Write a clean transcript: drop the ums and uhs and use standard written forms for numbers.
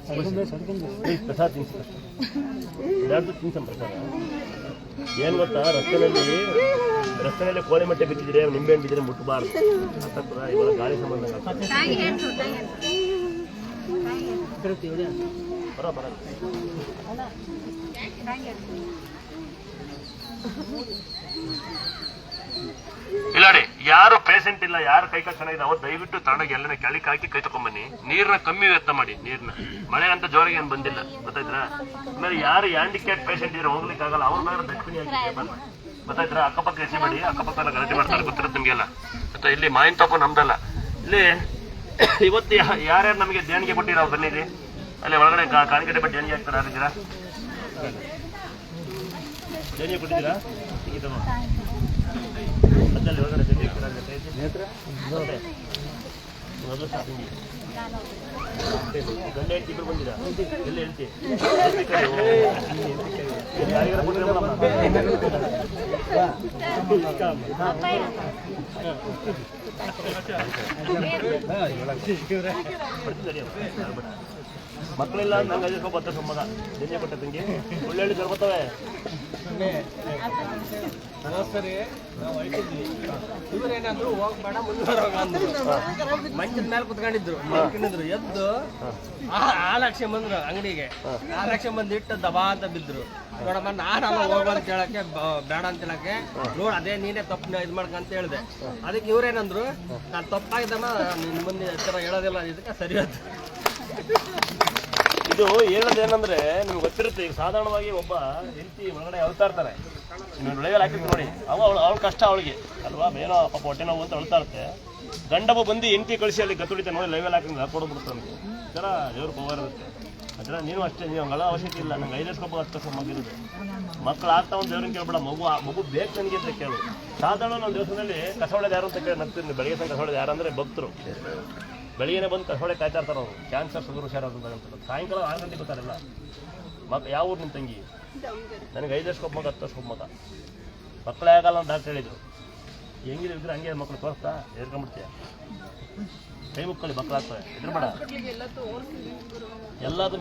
ಪ್ರಸಾದ ತಿನ್ಸಕ್ಕೆ ಎಲ್ಲಾರ್ದು ತಿನ್ಸಂ ಪ್ರಸಾದ. ಏನು ಗೊತ್ತಾ, ರಸ್ತೆಯಲ್ಲಿ ಕೋಳಿ ಮೊಟ್ಟೆ ಬಿದ್ದಿದ್ರೆ ನಿಂಬೆಹಣ್ಣು ಬಿದ್ದರೆ ಮುಟ್ಟಬಾರ್ದು ಅಂತ ಇವಾಗ ಗಾಳಿ ಸಂಬಂಧ ಬರ ಇಲ್ಲ ರೀ. ಯಾರು ಪೇಷಂಟ್ ಇಲ್ಲ, ಯಾರು ಕೈ ಕಾಲು ಚೆನ್ನಾಗಿದೆ ಅವ್ರು ದಯವಿಟ್ಟು ತಗೊಂಡೋಗಿ ಎಲ್ಲ ಕೆಳಗೆ ಹಾಕಿ ಕೈ ತಗೊಂಡ್ಬನ್ನಿ. ನೀರ್ನ ಕಮ್ಮಿ ವ್ಯರ್ಥ ಮಾಡಿ. ನೀರ್ನ ಮಳೆ ಅಂತ ಜೋರಿಗೆ ಏನು ಬಂದಿಲ್ಲ ಗೊತ್ತಾಯ್ತಾ. ಆಮೇಲೆ ಯಾರು ಹ್ಯಾಂಡಿಕ್ಯಾಪ್ ಪೇಷಂಟ್ ಇದ್ರೆ ಹೋಗ್ಲಿಕ್ಕೆ ಆಗಲ್ಲ, ಅವ್ರ ಮೇಲೆ ದಕ್ಷಿಣ ಗೊತ್ತಾಯ್ತಾ. ಅಕ್ಕಪಕ್ಕ ಎಸಿಬೇಡಿ, ಅಕ್ಕಪಕ್ಕ ಎಲ್ಲ ಗಲಾಟೆ ಮಾಡ್ತಾರೆ ಗೊತ್ತಿರುತ್ತೆ ನಿಮ್ಗೆಲ್ಲ. ಮತ್ತೆ ಇಲ್ಲಿ ಮಾವಿನ ತೋಪ ನಮ್ದಲ್ಲ. ಇಲ್ಲಿ ಇವತ್ತು ಯಾರ್ಯಾರು ನಮಗೆ ದೇಣಿಗೆ ಕೊಟ್ಟಿರೋ ಬನ್ನಿರಿ. ಅಲ್ಲಿ ಒಳಗಡೆ ಕಾಣಿಕೆ ಡಬ್ಬ ದೇಣಿಗೆ ಹಾಕ್ತಾರೆ. ಯಾರಿದ್ದೀರಾ ದೇಣಿಗೆ ಕೊಟ್ಟಿದ್ದೀರಾ? ಅದ್ದಲ್ಲಿ ಒಳಗಡೆ ದೇಣಿಗೆ ಮೊದಲು ಸ್ಟಾರ್ಟಿಂಗ್ ಗಂಡ ಹೇಳ್ತಿ ಇಬ್ರು ಬಂದಿರಾ? ಎಲ್ಲಿ ಹೇಳ್ತಿ ಯಾರಿಗಾರ ಮಕ್ಕಳೆಲ್ಲ ನಂಗೆ ಅದೇ ಬತ್ತ ಸಂಬಂಧ ಜನ್ಯ ಕೊಟ್ಟ ತಂಗಿ ಒಳ್ಳೆ ಜನ ಬರ್ತವೆ. ಸರಿ ನಾವು ಹೊರಟಿದ್ವಿ. ಇವರೇನಾದ್ರು ಹೋಗ್ಬೇಡ ಮುಂದುವರ ಮಂಚದ ಮೇಲೆ ಕುತ್ಕೊಂಡಿದ್ರು. ಮಲ್ಕೊಂಡಿದ್ರು. ಎದ್ದು ಆಲಕ್ಷೆ ಬಂದ್ರು ಅಂಗಡಿಗೆ. ಆಲಕ್ಷೆ ಬಂದು ಇಟ್ಟು ದಬಾ ಅಂತ ಬಿದ್ರು. ನೋಡಮ್ಮ ನಾನು ಹೋಗು ಅಂತ ಹೇಳಕ್ಕೆ ಬೇಡ ಅಂತ ಹೇಳಕ್ಕೆ ನೋಡ್ ಅದೇ ನೀನೇ ತಪ್ಪು ಇದು ಮಾಡ್ಕಂತ ಹೇಳಿದೆ. ಅದಕ್ಕೆ ಇವ್ರೇನಂದ್ರು, ನಾನು ತಪ್ಪಾಗಿದ್ದಮ್ಮ ನಿನ್ನ ಮುಂದೆ ಹತ್ತಿರ ಹೇಳೋದಿಲ್ಲ. ಇದಕ್ಕೆ ಸರಿ ಆಯ್ತು. ಇದು ಹೇಳೋದೇನಂದ್ರೆ ನಿಮ್ಗೆ ಗೊತ್ತಿರುತ್ತೆ. ಈಗ ಸಾಧಾರಣವಾಗಿ ಒಬ್ಬ ಹೆಂಡತಿ ಒಳಗಡೆ ಅಳ್ತಾ ಇರ್ತಾರೆ. ನೀವು ಒಳಗೆಲ್ಲ ಹಾಕಿರ್ತೀವಿ ನೋಡಿ, ಅವಳ ಕಷ್ಟ ಅವಳಿಗೆ ಅಲ್ವಾ. ಏನೋ ಪಾಪ ಹೊಟ್ಟೆ ನೋವು ಅಂತ ಅಳ್ತಾ ಇರುತ್ತೆ. ಗಂಡಬ್ಬ ಬಂದು ಹೆಂಡತಿ ಕಳಿಸಿ ಅಲ್ಲಿ ಗತ್ತುಡಿತ ನೋಡಿ ಲೈವೆಲ್ಲ ಹಾಕಿದ್ರೆ ಕೊಡ್ಬಿಡ್ತಾರೆ ನಮಗೆ. ಈ ಥರ ದೇವ್ರ ಪವರ್ ಇರುತ್ತೆ. ಅದರ ನೀನು ಅಷ್ಟೇ, ನೀವು ಹಂಗಲ್ಲ ಅವಶ್ಯಕ ಇಲ್ಲ. ನಂಗೆ 5 ವರ್ಷ ಹತ್ತು ಮಗಿರುತ್ತೆ. ಮಕ್ಕಳು ಆಗ್ತಾ ಒಂದು ದೇವ್ರನ್ನ ಕೇಳ್ಬೇಡ. ಮಗು ಬೇಕು ನನಗೆ ಅಂತ ಕೇಳು. ಸಾಧಾರಣ ನಮ್ಮ ದೇವಸ್ಥಾನದಲ್ಲಿ ಕಸವಳೆದು ಯಾರು ಅಂತ ಕೇಳಿ ನಗ್ತೀನಿ. ಬೆಳಗ್ಗೆ ತನಕ ಕಸವಳೆದು ಯಾರು ಅಂದರೆ ಭಕ್ತರು. ಬೆಳಿಗ್ಗೆ ಬಂದು ಕಸವಳೆ ಕಾಯ್ತಾ ಇರ್ತಾರೆ ಅವರು. ಕ್ಯಾನ್ಸರ್ ಶುಗರ್ ಹುಷಾರಾದಂತ ಸಾಯಂಕಾಲ 6 ಗಂಟೆಗೆ ಗೊತ್ತಾರಲ್ಲ. ಯಾವ ಊರು ನಿಮ್ಮ ತಂಗಿ? ನನಗೆ 5 ವರ್ಷಕ್ಕೆ ಮಗ 10 ವರ್ಷಕ್ಕೆ ಮಗ. ಮಕ್ಕಳೇ ಆಗಲ್ಲ ಅಂತ ಡಾಕ್ಟರ್ ಹೇಳಿದ್ರು. ಹೆಂಗಿದ್ರೆ ಹಂಗೆ ಮಕ್ಕಳು ತೋರಿಸ್ತಾ ಹೇಳ್ಕೊಂಬಿಡ್ತೀಯ. ಕೈ ಮುಕ್ಕಲ್ಲಿ ಮಕ್ಕಳು ಆಗ್ತವೆ. ಇದ್ರ ಬೇಡ ಎಲ್ಲದು